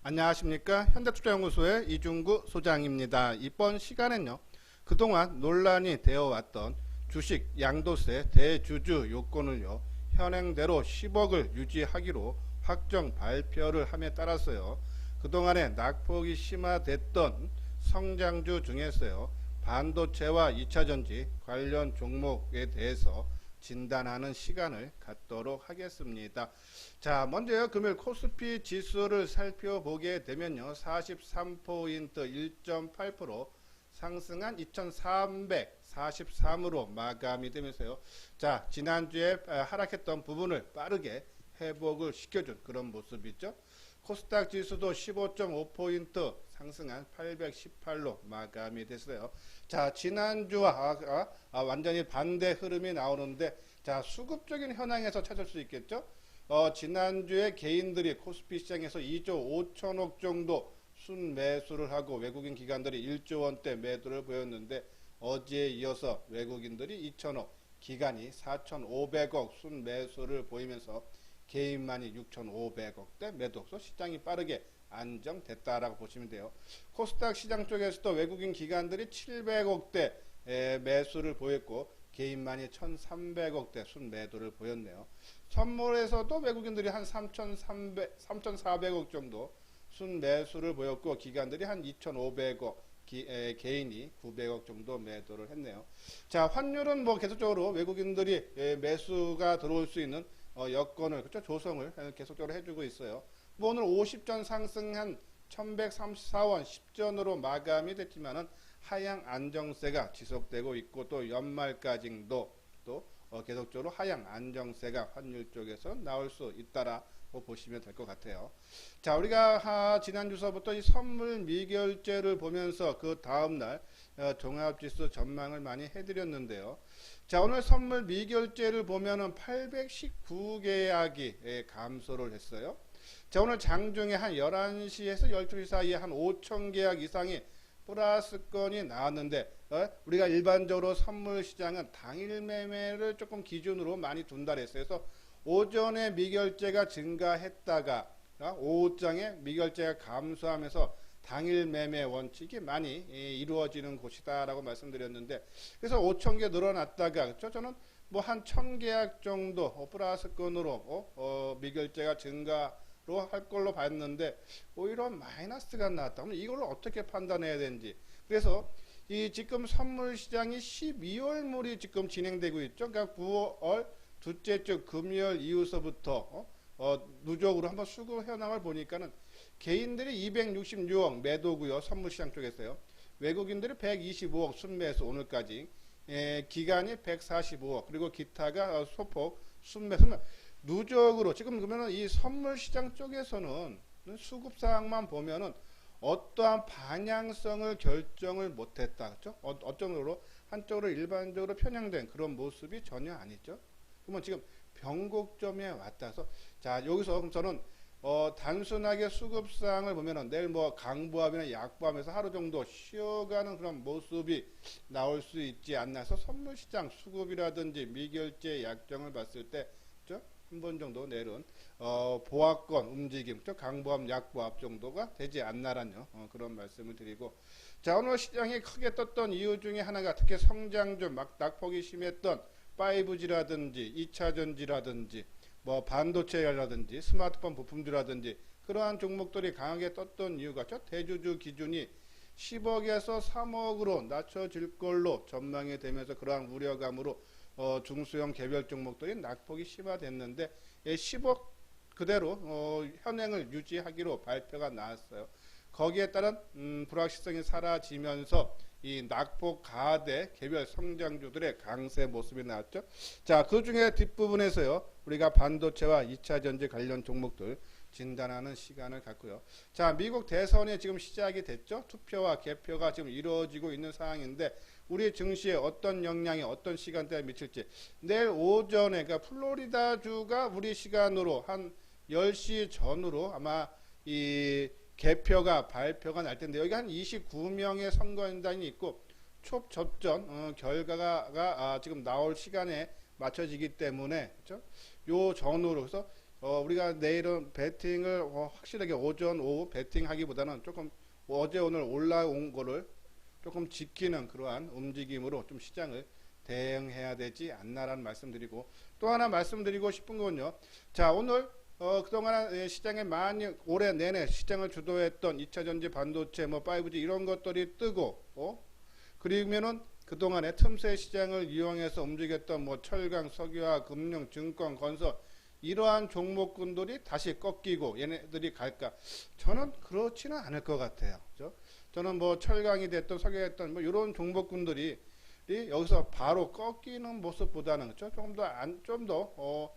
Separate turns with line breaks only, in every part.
안녕하십니까. 현대투자연구소의 이중구 소장입니다. 이번 시간엔요, 그동안 논란이 되어왔던 주식 양도세 대주주 요건을요, 현행대로 10억을 유지하기로 확정 발표를 함에 따라서요, 그동안에 낙폭이 심화됐던 성장주 중에서요, 반도체와 2차전지 관련 종목에 대해서 진단하는 시간을 갖도록 하겠습니다. 자, 먼저요, 금요일 코스피 지수를 살펴보게 되면요, 43포인트 1.8% 상승한 2343으로 마감이 되면서요, 자, 지난주에 하락했던 부분을 빠르게 회복을 시켜준 그런 모습이죠. 코스닥 지수도 15.5포인트 상승한 818로 마감이 됐어요. 자, 지난주와 완전히 반대 흐름이 나오는데, 자, 수급적인 현황에서 찾을 수 있겠죠. 지난주에 개인들이 코스피 시장에서 2조 5천억 정도 순매수를 하고 외국인 기관들이 1조 원대 매도를 보였는데, 어제에 이어서 외국인들이 2천억, 기관이 4,500억 순매수를 보이면서 개인만이 6,500억대 매도서 시장이 빠르게 안정됐다라고 보시면 돼요. 코스닥 시장 쪽에서도 외국인 기관들이 700억대 매수를 보였고 개인만이 1,300억대 순매도를 보였네요. 선물에서도 외국인들이 한 3,400억 정도 순매수를 보였고 기관들이 한 2,500억, 개인이 900억 정도 매도를 했네요. 자, 환율은 뭐 계속적으로 외국인들이 매수가 들어올 수 있는 여건을, 그렇죠, 조성을 계속적으로 해주고 있어요. 뭐 오늘 50전 상승한 1134원 10전으로 마감이 됐지만은 하향 안정세가 지속되고 있고, 또 연말까지도 또 계속적으로 하향 안정세가 환율 쪽에서 나올 수 있다라고 보시면 될 것 같아요. 자, 우리가 지난 주서부터 이 선물 미결제를 보면서 그 다음날 종합지수 전망을 많이 해드렸는데요. 자, 오늘 선물 미결제를 보면은 819계약이 감소를 했어요. 자, 오늘 장중에 한 11시에서 12시 사이에 한 5,000계약 이상의 플러스 건이 나왔는데, 우리가 일반적으로 선물 시장은 당일 매매를 조금 기준으로 많이 둔다 그랬어요. 그래서 오전에 미결제가 증가했다가 오후장에 미결제가 감소하면서 당일 매매 원칙이 많이 이루어지는 곳이다라고 말씀드렸는데, 그래서 5,000개 늘어났다가, 그렇죠? 저는 뭐 한 1,000계약 정도 플러스 건으로 미결제가 증가로 할 걸로 봤는데 오히려 마이너스가 나왔다. 그럼 이걸 어떻게 판단해야 되는지. 그래서 이 지금 선물 시장이 12월물이 지금 진행되고 있죠. 그러니까 9월 둘째 주 금요일 이후서부터 누적으로 한번 수급 현황을 보니까는 개인들이 266억 매도고요. 선물시장 쪽에서요. 외국인들이 125억 순매수 오늘까지. 기간이 145억, 그리고 기타가 소폭 순매수. 누적으로 지금 그러면은 이 선물시장 쪽에서는 수급사항만 보면은 어떠한 방향성을 결정을 못했다. 그렇죠? 어쩌므로 한쪽으로 일반적으로 편향된 그런 모습이 전혀 아니죠. 그러면 지금 변곡점에 왔다서, 자, 여기서 그럼 저는 단순하게 수급상을 보면은 내일 뭐 강보합이나 약보합에서 하루 정도 쉬어가는 그런 모습이 나올 수 있지 않나 해서 선물시장 수급이라든지 미결제 약정을 봤을 때, 그렇죠? 한 번 정도 내일은 보합권 움직임, 그렇죠? 강보합, 약보합 정도가 되지 않나라는 그런 말씀을 드리고, 자, 오늘 시장이 크게 떴던 이유 중에 하나가 특히 성장주 막 낙폭이 심했던 5G라든지 2차전지라든지 뭐 반도체라든지 스마트폰 부품주라든지 그러한 종목들이 강하게 떴던 이유가 대주주 기준이 10억에서 3억으로 낮춰질 걸로 전망이 되면서 그러한 우려감으로 중소형 개별 종목들이 낙폭이 심화됐는데 10억 그대로 현행을 유지하기로 발표가 나왔어요. 거기에 따른 불확실성이 사라지면서 이 낙폭 가대 개별 성장주들의 강세 모습이 나왔죠. 자, 그 중에 뒷부분에서요, 우리가 반도체와 2차전지 관련 종목들 진단하는 시간을 갖고요. 자, 미국 대선이 지금 시작이 됐죠. 투표와 개표가 지금 이루어지고 있는 상황인데 우리 증시에 어떤 영향이 어떤 시간대에 미칠지, 내일 오전에, 그러니까 플로리다주가 우리 시간으로 한 10시 전으로 아마 이 개표가 발표가 날 텐데, 여기 한 29명의 선거인단이 있고 촉접전 결과가 지금 나올 시간에 맞춰지기 때문에, 그렇죠? 요 전후로, 그래서 우리가 내일은 배팅을 확실하게 오전 오후 배팅하기보다는 조금 어제 오늘 올라온 거를 조금 지키는 그러한 움직임으로 좀 시장을 대응해야 되지 않나라는 말씀드리고, 또 하나 말씀드리고 싶은 건요. 자, 오늘 그동안 시장에 많이 올해 내내 시장을 주도했던 2차전지 반도체 뭐 5G 이런 것들이 뜨고, 그러면은 그동안에 틈새 시장을 이용해서 움직였던 뭐 철강, 석유화, 금융, 증권, 건설 이러한 종목군들이 다시 꺾이고 얘네들이 갈까? 저는 그렇지는 않을 것 같아요. 그죠? 저는 뭐 철강이 됐던 석유가 됐던 뭐 이런 종목군들이 여기서 바로 꺾이는 모습보다는 그렇죠? 좀더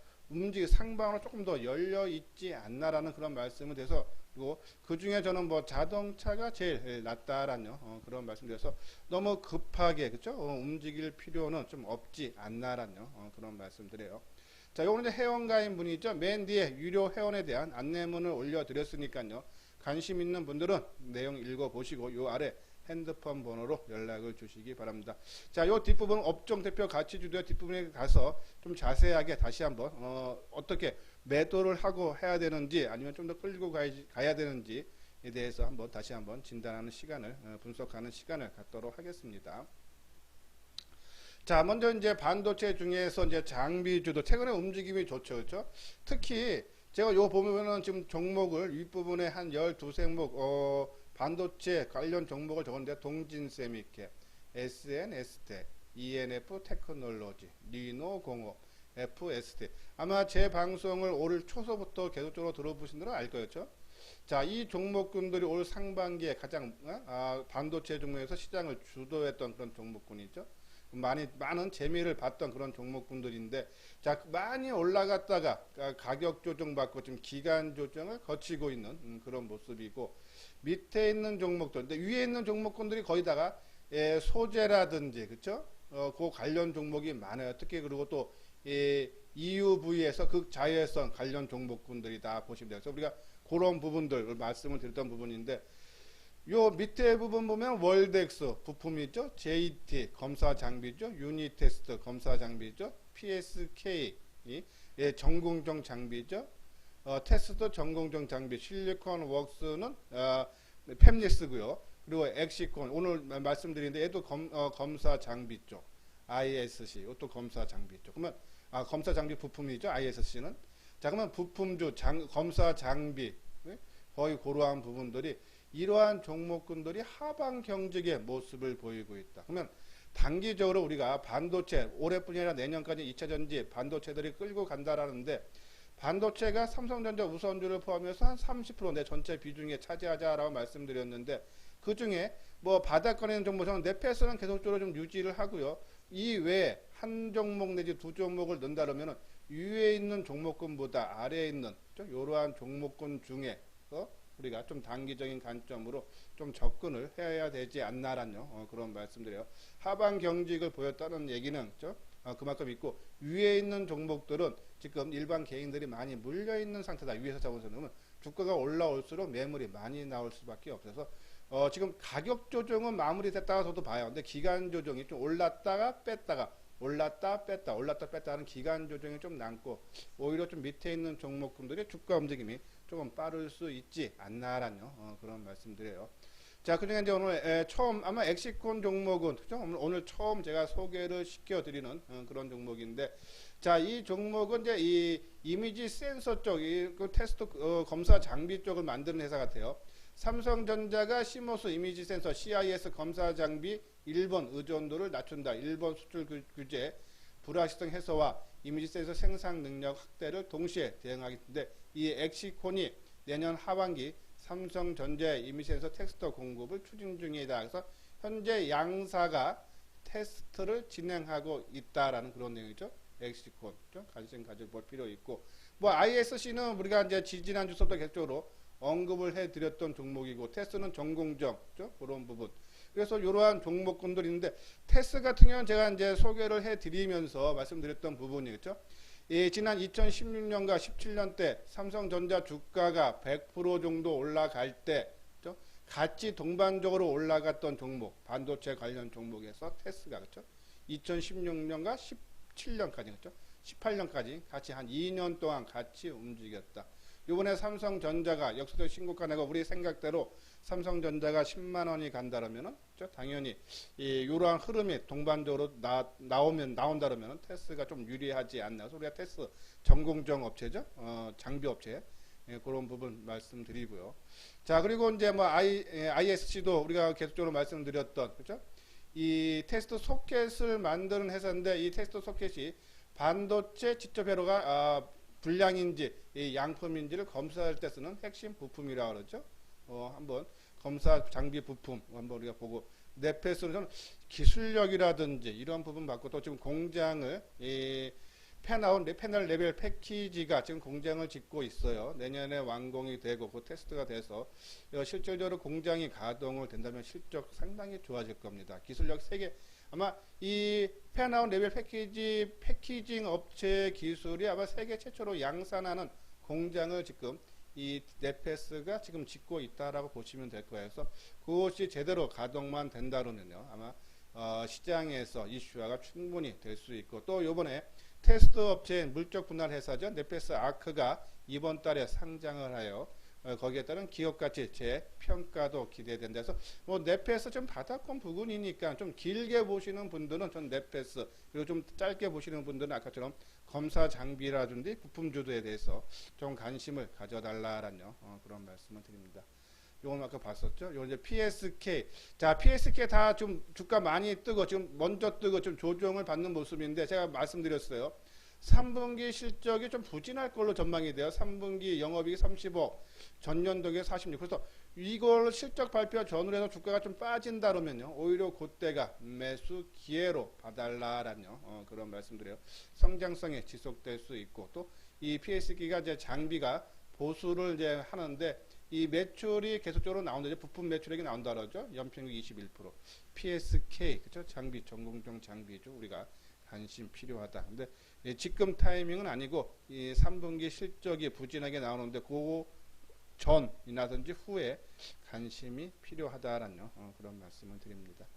상방으로 조금 더 열려 있지 않나라는 그런 말씀을 드려서, 그리고 그 중에 저는 뭐 자동차가 제일 낫다라는 그런 말씀드려서 너무 급하게 그렇죠? 움직일 필요는 좀 없지 않나라는 그런 말씀드려요. 자, 요거는 회원가인 분이죠. 맨 뒤에 유료 회원에 대한 안내문을 올려드렸으니까요. 관심 있는 분들은 내용 읽어보시고 요 아래 핸드폰 번호로 연락을 주시기 바랍니다. 자, 요 뒷부분 업종 대표 가치주도 뒷부분에 가서 좀 자세하게 다시 한번 어떻게 매도를 하고 해야 되는지 아니면 좀 더 끌고 가야 되는지에 대해서 한번 다시 한번 진단하는 시간을 분석하는 시간을 갖도록 하겠습니다. 자, 먼저 이제 반도체 중에서 이제 장비주도 최근에 움직임이 좋죠. 그렇죠? 특히 제가 요 보면은 지금 종목을 윗부분에 한 12종목 반도체 관련 종목을 적었는데 동진세미캡, SNS텍, ENF 테크놀로지, 리노공업, FST. 아마 제 방송을 올 초서부터 계속적으로 들어보신 분들은 알 거였죠. 자, 이 종목군들이 올 상반기에 가장 반도체 종목에서 시장을 주도했던 그런 종목군이죠. 많은 재미를 봤던 그런 종목군들인데, 자, 많이 올라갔다가 가격 조정받고 지금 기간 조정을 거치고 있는 그런 모습이고, 밑에 있는 종목들, 근데 위에 있는 종목군들이 거의 다가 소재라든지 그쵸? 그 관련 종목이 많아요. 특히 그리고 또 EUV에서 극자외선 관련 종목군들이 다 보시면 돼요. 그래서 우리가 그런 부분들 말씀을 드렸던 부분인데, 요 밑에 부분 보면 월덱스 부품이죠. JT 검사 장비죠. 유니테스트 검사 장비죠. PSK 전공정 장비죠. 테스트 전공정 장비, 실리콘 웍스는 팹리스고요. 그리고 엑시콘 오늘 말씀드리는데 얘도 검사 장비 쪽, ISC 이것도 검사 장비 쪽. 그러면 검사 장비 부품이죠. ISC는. 자, 그러면 부품주 검사 장비 거의 그러한 부분들이 이러한 종목군들이 하방 경직의 모습을 보이고 있다. 그러면 단기적으로 우리가 반도체 올해뿐이 아니라 내년까지 2차전지 반도체들이 끌고 간다라는데, 반도체가 삼성전자 우선주를 포함해서 한 30% 내 전체 비중에 차지하자라고 말씀드렸는데, 그 중에 뭐 바닥권에 있는 종목은 넷패스는 계속적으로 좀 유지를 하고요. 이 외에 한 종목 내지 두 종목을 넣는다 그러면 위에 있는 종목군보다 아래에 있는 이러한 종목군 중에 우리가 좀 단기적인 관점으로 좀 접근을 해야 되지 않나라는 그런 말씀드려요. 하방 경직을 보였다는 얘기는 그만큼 있고, 위에 있는 종목들은 지금 일반 개인들이 많이 물려 있는 상태다. 위에서 잡아서는 주가가 올라올수록 매물이 많이 나올 수밖에 없어서 지금 가격 조정은 마무리됐다가 저도 봐요. 근데 기간 조정이 좀 올랐다가 뺐다가 올랐다 뺐다 올랐다 뺐다 하는 기간 조정이 좀 남고, 오히려 좀 밑에 있는 종목군들의 주가 움직임이 조금 빠를 수 있지 않나라는 그런 말씀드려요. 자, 그중에 이제 오늘 처음 아마 엑시콘 종목은 그죠? 오늘 처음 제가 소개를 시켜드리는 그런 종목인데, 자, 이 종목은 이제 이 이미지 센서 쪽, 그 테스트 검사 장비 쪽을 만드는 회사 같아요. 삼성전자가 시모스 이미지 센서 CIS 검사 장비 일본 의존도를 낮춘다. 일본 수출 규제 불확실성 해소와 이미지 센서 생산 능력 확대를 동시에 대응하겠는데, 이 엑시콘이 내년 하반기 삼성전자 이미지 센서 테스터 공급을 추진 중이다. 그래서 현재 양사가 테스트를 진행하고 있다라는 그런 내용이죠. 엑시콘 관심 가져볼 필요 있고, 뭐 ISC는 우리가 이제 지난 주부터 계속적으로 언급을 해드렸던 종목이고, 테스는 전공정 그런 부분. 그래서 이러한 종목군들이 있는데, 테스 같은 경우는 제가 이제 소개를 해드리면서 말씀드렸던 부분이겠죠. 지난 2016년과 17년 때 삼성전자 주가가 100% 정도 올라갈 때 같이 동반적으로 올라갔던 종목, 반도체 관련 종목에서 테스가 그렇죠. 2016년과 17년까지 그렇죠. 18년까지 같이 한 2년 동안 같이 움직였다. 이번에 삼성전자가 역사적 신고가 내고 우리 생각대로 삼성전자가 10만 원이 간다라면은 당연히 이러한 흐름이 동반적으로 나온다라면은 테스가 좀 유리하지 않나. 그래서 우리가 테스 전공정 업체죠, 장비 업체. 예, 그런 부분 말씀드리고요. 자, 그리고 이제 뭐 ISC도 우리가 계속적으로 말씀드렸던, 그죠? 이 테스트 소켓을 만드는 회사인데 이 테스트 소켓이 반도체 직접 회로가 불량인지 이 양품인지를 검사할 때 쓰는 핵심 부품이라고 그러죠. 한번 검사 장비 부품 한번 우리가 보고 넷패스는 기술력이라든지 이런 부분 받고 또 지금 공장을 패널 레벨 패키지가 지금 공장을 짓고 있어요. 내년에 완공이 되고 그 테스트가 돼서 실질적으로 공장이 가동을 된다면 실적 상당히 좋아질 겁니다. 기술력 세계 아마 이 패널 레벨 패키징 업체 기술이 아마 세계 최초로 양산하는 공장을 지금 이 넷패스가 지금 짓고 있다라고 보시면 될 거예요. 그래서 그것이 제대로 가동만 된다면요 아마 시장에서 이슈화가 충분히 될 수 있고 또 요번에 테스트 업체인 물적 분할 회사죠. 넷패스 아크가 이번 달에 상장을 하여 거기에 따른 기업 가치 재평가도 기대된다. 그래서 뭐 넷패스 좀 바닥권 부근이니까 좀 길게 보시는 분들은 전 넷패스 그리고 좀 짧게 보시는 분들은 아까처럼 검사 장비라든지 부품주도에 대해서 좀 관심을 가져달라라는 그런 말씀을 드립니다. 요건 아까 봤었죠. 요 이제 PSK. 자, PSK 다 좀 주가 많이 뜨고 지금 먼저 뜨고 좀 조정을 받는 모습인데 제가 말씀드렸어요. 3분기 실적이 좀 부진할 걸로 전망이 돼요. 3분기 영업이익 35, 전년도에 46. 그래서 이걸 실적 발표 전후로 해서 주가가 좀 빠진다 그러면요. 오히려 그때가 매수 기회로 봐달라라는 그런 말씀드려요. 성장성이 지속될 수 있고 또 이 PSK가 이제 장비가 보수를 이제 하는데 이 매출이 계속적으로 나온다. 이제 부품 매출액이 나온다 그러죠. 연평균 21%. PSK 그죠? 장비 전공정 장비죠. 우리가 관심 필요하다. 근데 지금 타이밍은 아니고 이 3분기 실적이 부진하게 나오는데 그 전이라든지 후에 관심이 필요하다라는 그런 말씀을 드립니다.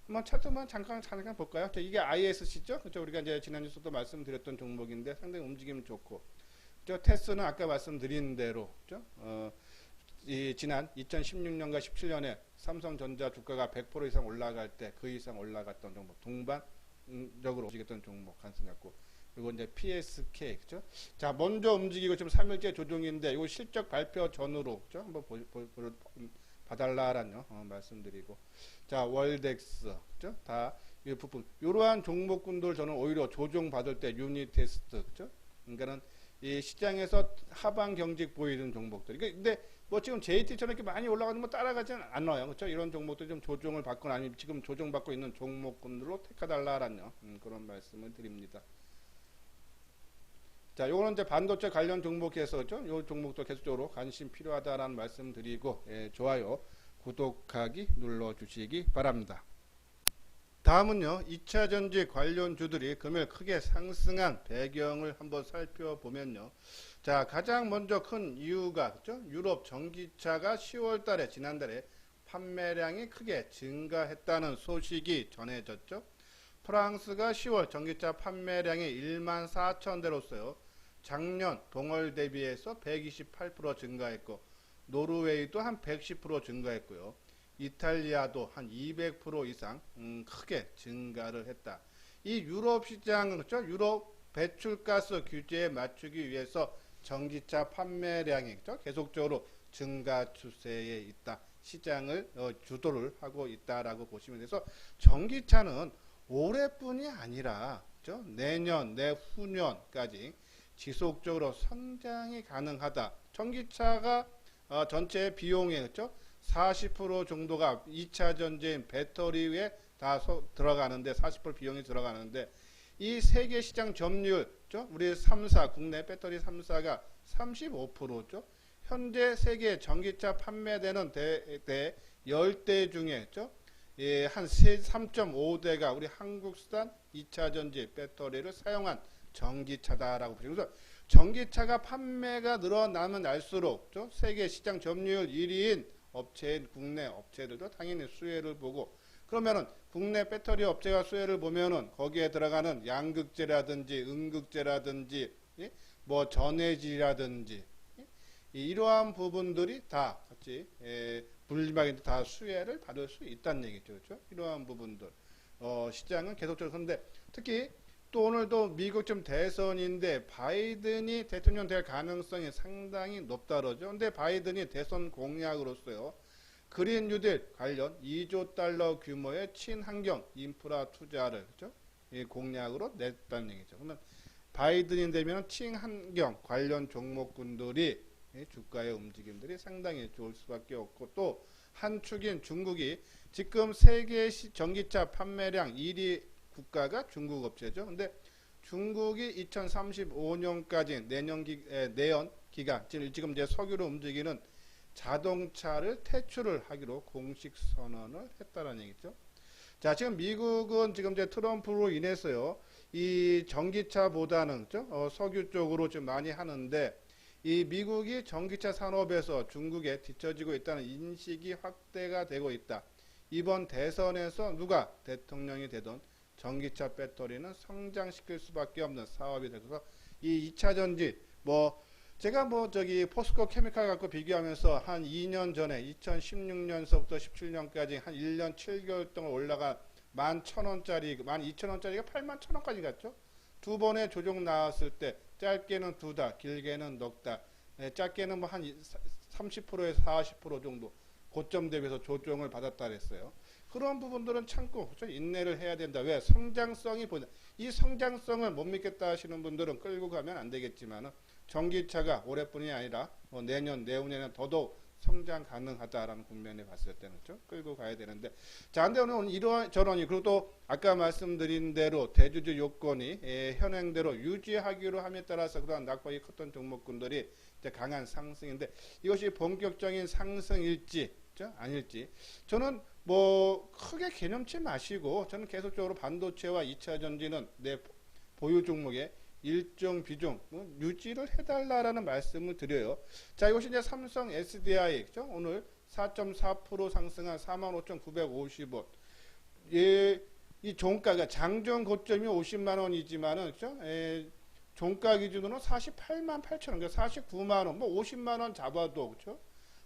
한번 차트만 잠깐 볼까요? 이게 ISC죠. 그렇죠? 우리가 이제 지난 주에도 말씀드렸던 종목인데 상당히 움직임 좋고, 저 테스는 아까 말씀드린 대로, 그렇죠? 이 지난 2016년과 17년에 삼성전자 주가가 100% 이상 올라갈 때 그 이상 올라갔던 종목, 동반적으로 움직였던 종목 한승 갖고, 그리고 이제 PSK, 그죠? 자, 먼저 움직이고 지금 3일째 조정인데, 이거 실적 발표 전후로, 그죠? 한번 봐달라라는 말씀드리고, 자, 월덱스, 그죠? 다 이 부분, 이러한 종목군들 저는 오히려 조정 받을 때 유니테스트, 그죠? 그러니까는 이 시장에서 하방 경직 보이는 종목들. 근데 뭐 지금 JT처럼 이렇게 많이 올라가는 거 따라가지는 않아요. 그렇죠? 이런 종목들 좀 조정을 받거나 아니면 지금 조정받고 있는 종목군들로 택하달라라는 그런 말씀을 드립니다. 자, 요거는 이제 반도체 관련 종목에서죠. 요 종목도 계속적으로 관심 필요하다라는 말씀 드리고, 좋아요, 구독하기 눌러주시기 바랍니다. 다음은요, 2차전지 관련주들이 금일 크게 상승한 배경을 한번 살펴보면요. 자, 가장 먼저 큰 이유가, 그죠? 유럽 전기차가 10월 달에, 지난달에 판매량이 크게 증가했다는 소식이 전해졌죠. 프랑스가 10월 전기차 판매량이 1만 4천 대로서요. 작년 동월 대비해서 128% 증가했고, 노르웨이도 한 110% 증가했고요. 이탈리아도 한 200% 이상 크게 증가를 했다. 이 유럽 시장은, 그렇죠? 유럽 배출가스 규제에 맞추기 위해서 전기차 판매량이, 그렇죠? 계속적으로 증가 추세에 있다. 시장을 주도를 하고 있다라고 보시면 돼서 전기차는 올해뿐이 아니라, 그렇죠? 내년, 내후년까지 지속적으로 성장이 가능하다. 전기차가 전체 비용에, 그렇죠? 40% 정도가 2차 전지인 배터리에 다 들어가는데 40% 비용이 들어가는데 이 세계 시장 점유율, 그렇죠? 우리 3사 국내 배터리 3사가 35%죠. 현재 세계 전기차 판매되는 대 10대 중에, 그렇죠? 한 3.5대가 우리 한국산 2차 전지 배터리를 사용한 전기차다라고 보시면, 그래서 전기차가 판매가 늘어나면 날수록, 그렇죠? 세계 시장 점유율 1위인 업체인 국내 업체들도 당연히 수혜를 보고, 그러면은 국내 배터리 업체가 수혜를 보면은 거기에 들어가는 양극재라든지 음극재라든지 예? 뭐 전해질이라든지 예? 이러한 부분들이 다 같이 분리막인데 다 수혜를 받을 수 있다는 얘기죠. 그렇죠? 이러한 부분들 시장은 계속적으로 그런데 특히 또 오늘도 미국 좀 대선인데 바이든이 대통령 될 가능성이 상당히 높다 그러죠. 근데 바이든이 대선 공약으로서요. 그린 뉴딜 관련 2조 달러 규모의 친환경 인프라 투자를 그렇죠? 이 공약으로 냈다는 얘기죠. 그러면 바이든이 되면 친환경 관련 종목군들이 주가의 움직임들이 상당히 좋을 수밖에 없고 또 한 축인 중국이 지금 세계 전기차 판매량 1위 국가가 중국 업체죠. 근데 중국이 2035년까지 내년 기간 지금 이제 석유로 움직이는 자동차를 퇴출을 하기로 공식 선언을 했다는 얘기죠. 자, 지금 미국은 지금 이제 트럼프로 인해서요, 이 전기차보다는 석유 쪽으로 좀 많이 하는데, 이 미국이 전기차 산업에서 중국에 뒤처지고 있다는 인식이 확대가 되고 있다. 이번 대선에서 누가 대통령이 되던 전기차 배터리는 성장시킬 수밖에 없는 사업이 되어서 이 2차 전지 제가 포스코 케미칼 갖고 비교하면서 한 2년 전에 2016년서부터 17년까지 한 1년 7개월 동안 올라간 11,000원짜리 12,000원짜리가 81,000원까지 갔죠. 두 번의 조정 나왔을 때 짧게는 2달 길게는 넉 달 짧게는 한 30%에서 40% 정도 고점 대비해서 조정을 받았다 그랬어요. 그런 부분들은 참고 인내를 해야 된다. 왜? 성장성이 보인다. 이 성장성을 못 믿겠다 하시는 분들은 끌고 가면 안 되겠지만 전기차가 올해뿐이 아니라 내년, 내후년에는 더더욱 성장 가능하다라는 국면에 봤을 때는 끌고 가야 되는데 자, 근데 오늘 이러한 전원이 그리고 또 아까 말씀드린 대로 대주주 요건이 현행대로 유지하기로 함에 따라서 그러한 낙폭이 컸던 종목군들이 이제 강한 상승인데 이것이 본격적인 상승일지 아닐지 저는 크게 개념치 마시고 저는 계속적으로 반도체와 2차 전지는 내 보유 종목에 일정 비중 유지를 해달라라는 말씀을 드려요. 자, 이것이 이제 삼성 SDI 오늘 4.4% 상승한 45,950원. 이 종가가 장전 고점이 50만 원이지만은 종가 기준으로 48만 8천 원, 49만 원, 50만 원 잡아도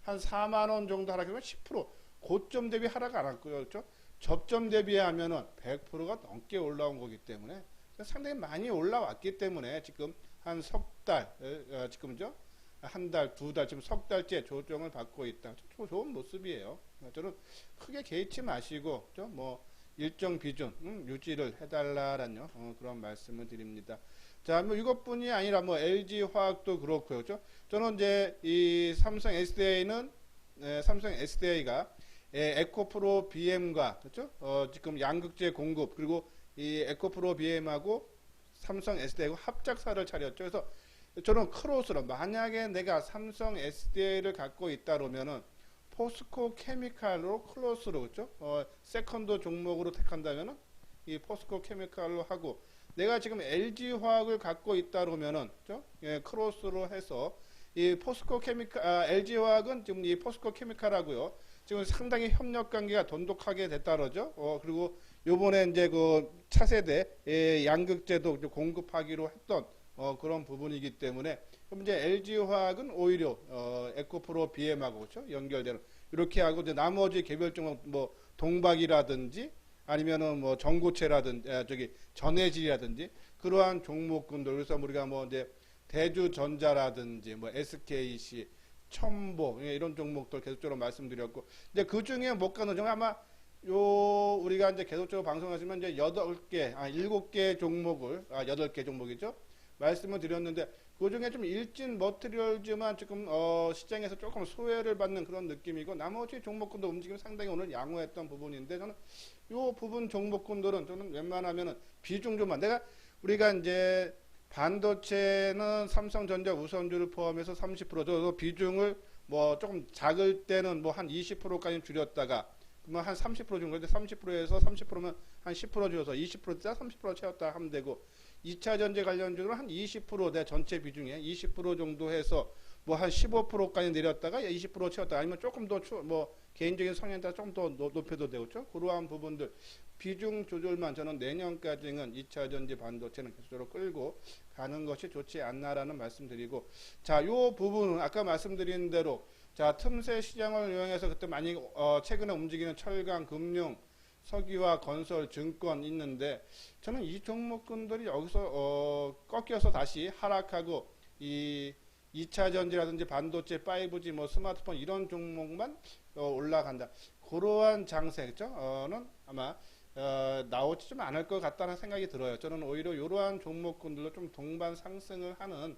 한 4만 원 정도 하락하면 10% 고점 대비 하락 안 했고요. 접점 대비하면은 100%가 넘게 올라온 거기 때문에 상당히 많이 올라왔기 때문에 지금 한 석 달, 지금죠? 한 달, 두 달, 지금 석 달째 조정을 받고 있다. 좋은 모습이에요. 저는 크게 개의치 마시고, 일정 비중, 유지를 해달라라는, 그런 말씀을 드립니다. 자, 이것뿐이 아니라 LG 화학도 그렇고요. 저는 이제 이 삼성 SDI가 에코프로 BM과, 지금 양극재 공급, 그리고 이 에코프로 BM하고 삼성 SDI하고 합작사를 차렸죠. 그래서 저는 크로스로 만약에 내가 삼성 SDI를 갖고 있다 그러면은 포스코 케미칼로 크로스로 세컨드 종목으로 택한다면은 이 포스코 케미칼로 하고 내가 지금 LG 화학을 갖고 있다 그러면은 크로스로 해서 이 포스코 케미칼 LG 화학은 지금 이 포스코 케미칼하고요. 지금 상당히 협력 관계가 돈독하게 됐다 그러죠. 그리고 요번에 이제 그 차세대 양극재도 공급하기로 했던 그런 부분이기 때문에 그럼 이제 LG 화학은 오히려 에코프로 BM하고 연결되는 이렇게 하고 이제 나머지 개별적으로 동박이라든지 아니면은 전고체라든지 전해질이라든지 그러한 종목군들 그래서 우리가 이제 대주전자라든지 SKC 첨보 이런 종목들 계속적으로 말씀드렸고 이제 그 중에 못 가는 중 아마 우리가 이제 계속적으로 방송하시면 이제 7개 종목을 8개 종목이죠. 말씀을 드렸는데 그 중에 좀 일진 머티리얼즈만 지금 시장에서 조금 소외를 받는 그런 느낌이고 나머지 종목군도 움직임 상당히 오늘 양호했던 부분인데 저는 요 부분 종목군들은 저는 웬만하면은 비중 좀만 우리가 이제 반도체는 삼성전자 우선주를 포함해서 30% 비중을 조금 작을 때는 한 20%까지 줄였다가 한 30% 정도 30%에서 30%면 한 10% 줄여서 20%다 30% 채웠다 하면 되고 2차 전지 관련주는 한 20% 내 전체 비중에 20% 정도 해서 뭐 한 15%까지 내렸다가 20% 채웠다 아니면 조금 더 뭐 개인적인 성향에 따라 조금 더 높여도 되고 그렇죠? 그러한 부분들 비중 조절만 저는 내년까지는 2차 전지 반도체는 계속적으로 끌고 가는 것이 좋지 않나라는 말씀드리고 자, 요 부분은 아까 말씀드린 대로 자, 틈새 시장을 이용해서 그때 많이 최근에 움직이는 철강, 금융, 석유와 건설, 증권 있는데 저는 이 종목군들이 여기서 꺾여서 다시 하락하고 이 2차 전지라든지 반도체, 5G, 뭐 스마트폰 이런 종목만 올라간다. 그러한 장세, 그죠? 는 아마 나오지 좀 않을 것 같다는 생각이 들어요. 저는 오히려 이러한 종목군들로 좀 동반 상승을 하는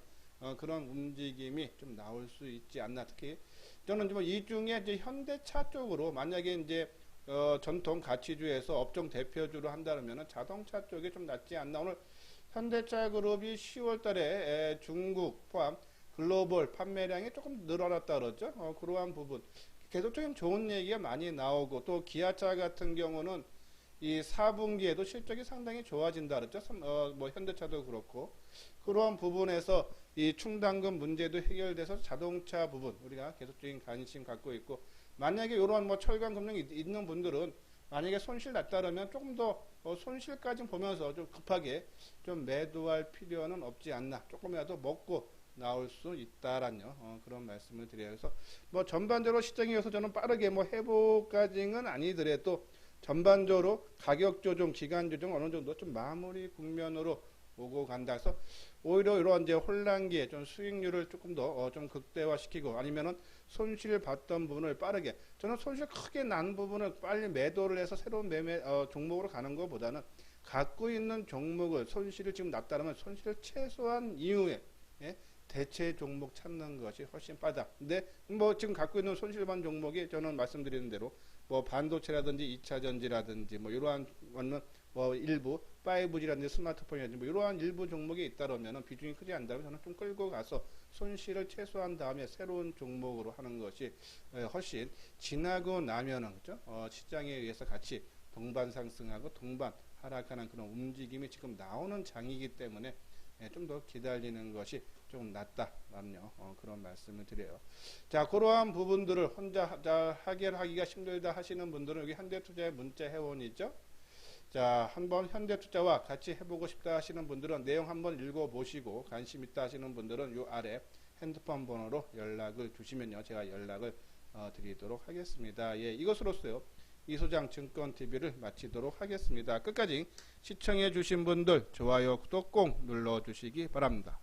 그런 움직임이 좀 나올 수 있지 않나. 특히 저는 뭐 이 중에 이제 현대차 쪽으로 만약에 이제 전통 가치주에서 업종 대표주로 한다면 자동차 쪽이 좀 낫지 않나. 오늘 현대차 그룹이 10월 달에 중국 포함 글로벌 판매량이 조금 늘어났다 그러죠. 그러한 부분. 계속적인 좋은 얘기가 많이 나오고 또 기아차 같은 경우는 이 4분기에도 실적이 상당히 좋아진다 그랬죠. 뭐 현대차도 그렇고 그러한 부분에서 이 충당금 문제도 해결돼서 자동차 부분 우리가 계속적인 관심 갖고 있고 만약에 이런 뭐 철강 금융이 있는 분들은 만약에 손실 났다 그러면 조금 더 손실까지 보면서 좀 급하게 좀 매도할 필요는 없지 않나. 조금이라도 먹고 나올 수 있다라는 그런 말씀을 드려요. 그래서 뭐 전반적으로 시장이어서 저는 빠르게 뭐 회복까지는 아니더라도 전반적으로 가격 조정, 기간 조정 어느 정도 좀 마무리 국면으로 오고 간다. 해서 오히려 이런 이제 혼란기에 좀 수익률을 조금 더 좀 극대화시키고 아니면은 손실 봤던 부분을 빠르게 저는 손실 크게 난 부분을 빨리 매도를 해서 새로운 매매 종목으로 가는 것보다는 갖고 있는 종목을 손실을 지금 났다면 손실을 최소한 이후에 예? 대체 종목 찾는 것이 훨씬 빠르다. 근데 뭐 지금 갖고 있는 손실반 종목이 저는 말씀드리는 대로 뭐 반도체라든지 2차 전지라든지 뭐 이러한 거는 뭐 일부 5G라든지 스마트폰이라든지 뭐 이러한 일부 종목이 있다면 비중이 크지 않다면 저는 좀 끌고 가서 손실을 최소화한 다음에 새로운 종목으로 하는 것이 훨씬 지나고 나면은 그죠? 시장에 의해서 같이 동반 상승하고 동반 하락하는 그런 움직임이 지금 나오는 장이기 때문에 좀 더 기다리는 것이 좀 낫다라는 그런 말씀을 드려요. 자, 그러한 부분들을 혼자 해결하기가 힘들다 하시는 분들은 여기 현대투자의 문자 회원이죠. 자, 한번 현대투자와 같이 해보고 싶다 하시는 분들은 내용 한번 읽어보시고 관심 있다 하시는 분들은 요 아래 핸드폰 번호로 연락을 주시면요. 제가 연락을 드리도록 하겠습니다. 예, 이것으로서요. 이소장 증권TV를 마치도록 하겠습니다. 끝까지 시청해 주신 분들 좋아요, 구독 꼭 눌러주시기 바랍니다.